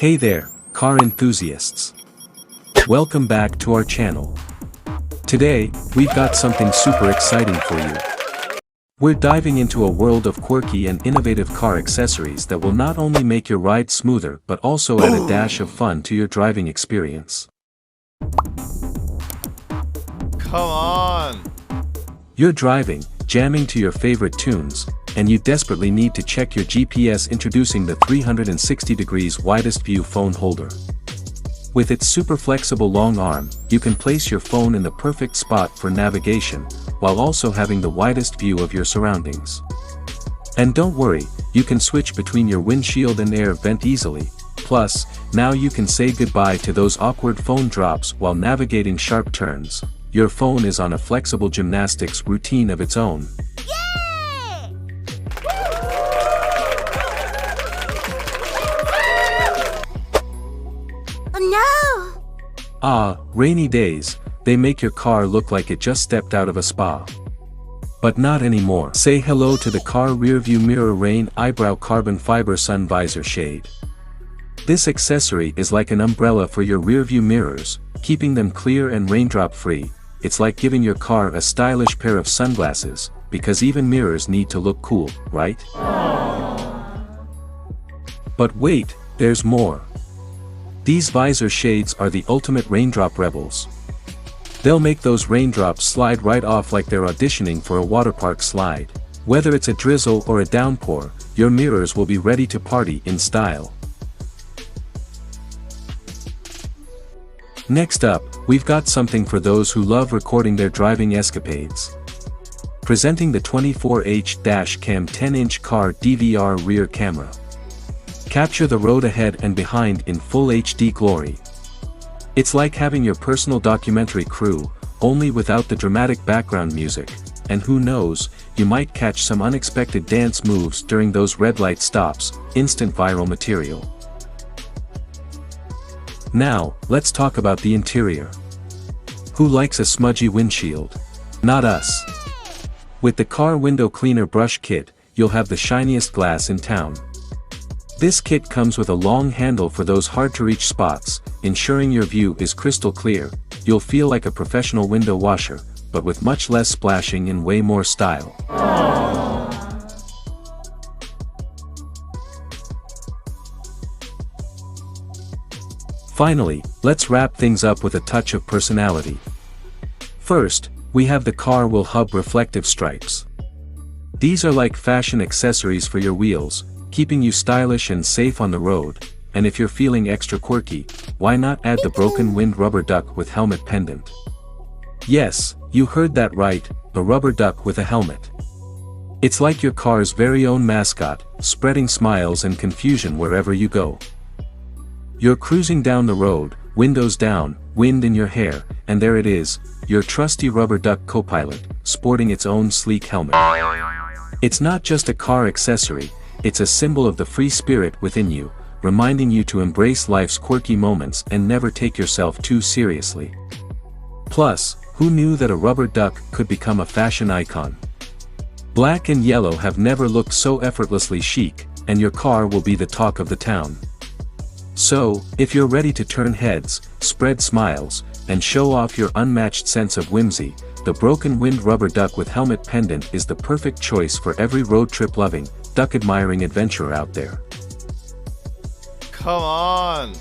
Hey there, car enthusiasts. Welcome back to our channel. Today, we've got something super exciting for you. We're diving into a world of quirky and innovative car accessories that will not only make your ride smoother but also add a dash of fun to your driving experience. Come on! You're driving, jamming to your favorite tunes, and you desperately need to check your GPS. Introducing the 360 degrees Widest View phone holder. With its super flexible long arm, you can place your phone in the perfect spot for navigation, while also having the widest view of your surroundings. And don't worry, you can switch between your windshield and air vent easily. Plus, now you can say goodbye to those awkward phone drops while navigating sharp turns. Your phone is on a flexible gymnastics routine of its own. No! Ah, rainy days, they make your car look like it just stepped out of a spa. But not anymore. Say hello to the car Rearview Mirror Rain Eyebrow Carbon Fiber Sun Visor Shade. This accessory is like an umbrella for your rearview mirrors, keeping them clear and raindrop free. It's like giving your car a stylish pair of sunglasses, because even mirrors need to look cool, right? But wait, there's more. These visor shades are the ultimate raindrop rebels. They'll make those raindrops slide right off like they're auditioning for a waterpark slide. Whether it's a drizzle or a downpour, your mirrors will be ready to party in style. Next up, we've got something for those who love recording their driving escapades. Presenting the 24H Dashcam 10-inch car DVR rear camera. Capture the road ahead and behind in full HD glory. It's like having your personal documentary crew, only without the dramatic background music, and who knows, you might catch some unexpected dance moves during those red light stops. Instant viral material. Now, let's talk about the interior. Who likes a smudgy windshield? Not us. With the car window cleaner brush kit, you'll have the shiniest glass in town. This kit comes with a long handle for those hard-to-reach spots, ensuring your view is crystal clear. You'll feel like a professional window washer, but with much less splashing and way more style. Finally, let's wrap things up with a touch of personality. First, we have the car will hub reflective stripes. These are like fashion accessories for your wheels, keeping you stylish and safe on the road. And if you're feeling extra quirky, why not add the broken wind rubber duck with helmet pendant? Yes, you heard that right, a rubber duck with a helmet. It's like your car's very own mascot, spreading smiles and confusion wherever you go. You're cruising down the road, windows down, wind in your hair, and there it is, your trusty rubber duck co-pilot, sporting its own sleek helmet. It's not just a car accessory, it's a symbol of the free spirit within you, reminding you to embrace life's quirky moments and never take yourself too seriously. Plus, who knew that a rubber duck could become a fashion icon? Black and yellow have never looked so effortlessly chic, and your car will be the talk of the town. So, if you're ready to turn heads, spread smiles, and show off your unmatched sense of whimsy, the broken wind rubber duck with helmet pendant is the perfect choice for every road trip loving, duck admiring adventurer out there. Come on!